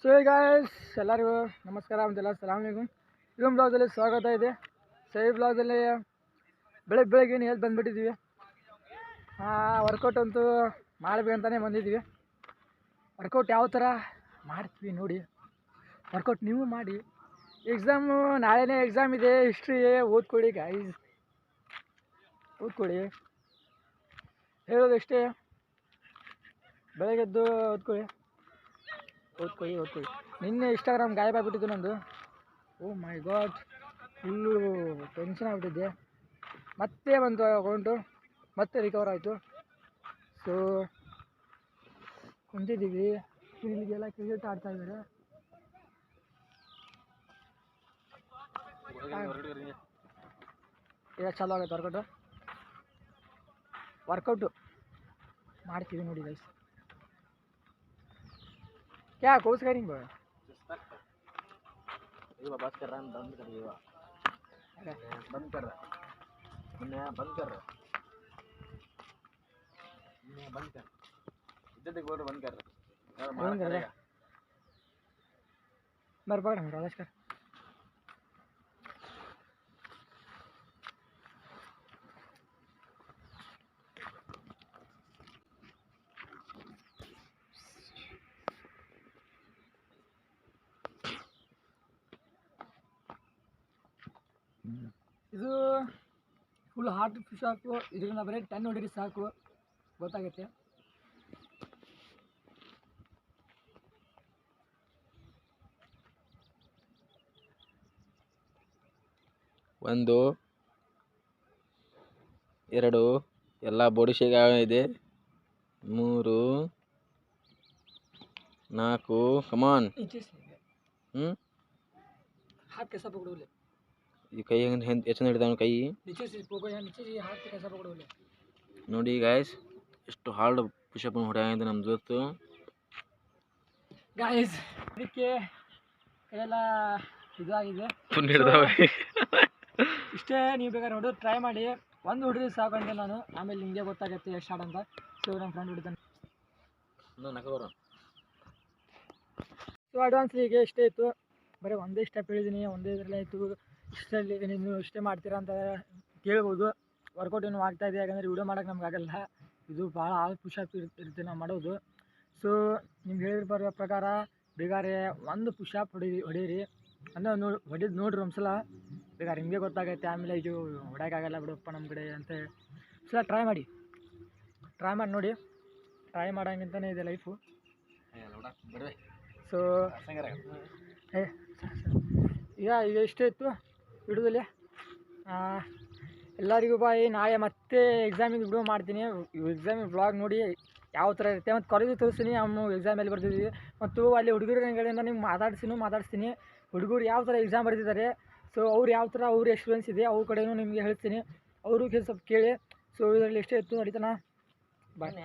So guys ಎಲ್ಲರಿಗೂ ನಮಸ್ಕಾರ ಅಂತೆಲ್ಲ ಸಲಾಮ್ ಅಲೈಕುಮ್. ಇದೊಂದು ಬ್ಲಾಗ್ದಲ್ಲಿ ಸ್ವಾಗತ ಇದೆ. ಸೊ ಈ ಬ್ಲಾಗ್ದಲ್ಲಿ ಬೆಳಗ್ಗೆ ಎದ್ದು ಬಂದುಬಿಟ್ಟಿದ್ದೀವಿ. ವರ್ಕೌಟ್ ಅಂತೂ ಮಾಡಬೇಕಂತಲೇ ಬಂದಿದ್ದೀವಿ. ವರ್ಕೌಟ್ ಯಾವ ಥರ ಮಾಡ್ತೀವಿ ನೋಡಿ, ವರ್ಕೌಟ್ ನೀವು ಮಾಡಿ. ಎಕ್ಸಾಮು ನಾಳೆನೇ ಎಕ್ಸಾಮ್ ಇದೆ, ಹಿಸ್ಟ್ರಿ ಓದ್ಕೊಳ್ಳಿ ಗಾಯ್ಸ್, ಓದ್ಕೊಳ್ಳಿ. ಹೇಳೋದಷ್ಟೇ, ಬೆಳಗ್ಗೆದ್ದು ಓದ್ಕೊಳ್ಳಿ. ನಿನ್ನೆ ಇನ್ಸ್ಟಾಗ್ರಾಮ್ ಗಾಯಬಾಗ್ಬಿಟ್ಟಿದ್ದು ನಂದು. ಓ ಮೈ ಗಾಡ್, ಫುಲ್ಲು ಟೆನ್ಷನ್ ಆಗ್ಬಿಟ್ಟಿದ್ದೆ. ಮತ್ತೆ ಬಂತು ಅಕೌಂಟು, ಮತ್ತೆ ರಿಕವರ್ ಆಯಿತು. ಸೊ ಕುಂತಿದ್ದೀವಿ, ಇಲ್ಲಿಗೆಲ್ಲ ಕ್ರಿಕೆಟ್ ಆಡ್ತಾ ಇದ್ದಾರೆ. ಈಗ ಚಾಲು ಆಗುತ್ತೆ ವರ್ಕೌಟು ಮಾಡ್ತೀವಿ ನೋಡಿ ಗೈಸ್. क्या कोर्स करेंगे बात कर रहा है, बंद कर दिया। बंद कर रहा है, बंद कर इज्जत बोल बंद कर रहा मेरे पकड़ हम राज कर ಇದು ಫುಲ್ ಹಾರ್ಟ್ ಪುಷ್ ಅಪ್. ಇದರಿಂದ ಬರೀ 10 ಹೊಡಿರಿ ಸಾಕು, ಗೊತ್ತಾಗುತ್ತೆ. ಒಂದು ಎರಡು ಎಲ್ಲ ಬಾಡಿ ಶೇಕ್ ಇದೆ. 3 4 ಕಮಾನ್. हाथ कैसा पकड़ो ले, ಈ ಕೈ ಎಷ್ಟು ಹಿಡಿದವನು ಕೈ नीचे से पकड़ो, यहाँ नीचे से हाथ कैसा पकड़ो ले. ನೋಡಿ ಗಾಯ್ಸ್, ಎಷ್ಟು ಹಾರ್ಡ್ ಪುಷಪ್ ಹೊಡೆಯಾಗಿದೆ ನಮ್ಮ ದೋಸ್ತು ಗಾಯ್ಸ್. ಇದಕ್ಕೆ ಕೈಯೆಲ್ಲ ಇದಾಗಿದೆ. ಇಷ್ಟೇ, ನೀವು ಬೇಕಾದ್ರೆ ನೋಡು, ಟ್ರೈ ಮಾಡಿ. ಒಂದು ಹೊಡೆದು ಸಾಕಂತೆ ನಾನು, ಆಮೇಲೆ ನಿಮಗೆ ಗೊತ್ತಾಗುತ್ತೆ ಎಷ್ಟು ಹಾರ್ಡ್ ಅಂತ. ಸೊ ನಮ್ಮ ಫ್ರೆಂಡ್ ಹೊಡಿತಾನೆ. ಸೊ ಅಡ್ವಾನ್ಸ್ ಹೀಗೆ ಇಷ್ಟೇ ಇತ್ತು. ಬರೀ ಒಂದೇ ಸ್ಟೆಪ್ ಹೇಳಿದ್ದೀನಿ, ಒಂದೇ ಇದರಲ್ಲೇ ಇತ್ತು. ಇಷ್ಟರಲ್ಲಿ ನೀವು ಇಷ್ಟೇ ಮಾಡ್ತೀರಾ ಅಂತ ಕೇಳ್ಬೋದು. ವರ್ಕೌಟ್ ಏನು ಆಗ್ತಾಯಿದೆ, ಯಾಕಂದರೆ ವಿಡಿಯೋ ಮಾಡೋಕ್ಕೆ ನಮ್ಗೆ ಆಗಲ್ಲ. ಇದು ಭಾಳ ಪುಷಪ್ ಇರುತ್ತೆ ನಾವು ಮಾಡೋದು. ಸೊ ನಿಮ್ಗೆ ಹೇಳಿರೋ ಪ್ರಕಾರ ಬೇಕಾದ್ರೆ ಒಂದು ಪುಷಪ್ ಹೊಡೀರಿ ಅಂದರೆ ಹೊಡಿದು ನೋಡ್ರಿ ಒಂದ್ಸಲ, ಬೇಕಾದ್ರೆ ನಿಮಗೆ ಗೊತ್ತಾಗತ್ತೆ. ಆಮೇಲೆ ಇದು ಹೊಡ್ಯೋಕ್ಕಾಗಲ್ಲ ಬಿಡಪ್ಪ ನಮ್ಮ ಕಡೆ ಅಂತ ಸಲ ಟ್ರೈ ಮಾಡಿ ನೋಡಿ. ಟ್ರೈ ಮಾಡೋಂಗಿಂತಲೇ ಇದೆ ಲೈಫು. ಸೊ ಈಗ ಇಷ್ಟೇ ಇತ್ತು ವಿಡಿಯೋದಲ್ಲಿ. ಎಲ್ಲರಿಗೂ ಬಾಯ್. ನಾಳೆ ಮತ್ತೆ ಎಕ್ಸಾಮಿಗೆ ವಿಡಿಯೋ ಮಾಡ್ತೀನಿ. ಎಕ್ಸಾಮಿಗೆ ವ್ಲಾಗ್ ನೋಡಿ ಯಾವ ಥರ ಇರುತ್ತೆ, ಮತ್ತು ಕಾಲೇಜಿಗೆ ತೋರಿಸ್ತೀನಿ ನಾವು ಎಕ್ಸಾಮಲ್ಲಿ ಬರ್ತಿದ್ದೀವಿ. ಮತ್ತು ಅಲ್ಲಿ ಹುಡುಗರುಗಳಿಂದ ನಿಮ್ಗೆ ಮಾತಾಡ್ತೀನಿ. ಹುಡುಗರು ಯಾವ ಥರ ಎಕ್ಸಾಮ್ ಬರೆದಿದ್ದಾರೆ, ಸೊ ಅವ್ರು ಯಾವ ಥರ ಅವ್ರ ಎಕ್ಸ್ಪೀರಿಯನ್ಸ್ ಇದೆ, ಅವ್ರ ಕಡೆಯೂ ನಿಮಗೆ ಹೇಳ್ತೀನಿ. ಅವರು ಸ್ವಲ್ಪ ಕೇಳಿ. ಸೊ ಇದರಲ್ಲಿ ಎಷ್ಟೇ ಇತ್ತು ನಡೀತಾನ ಬಾಯ್.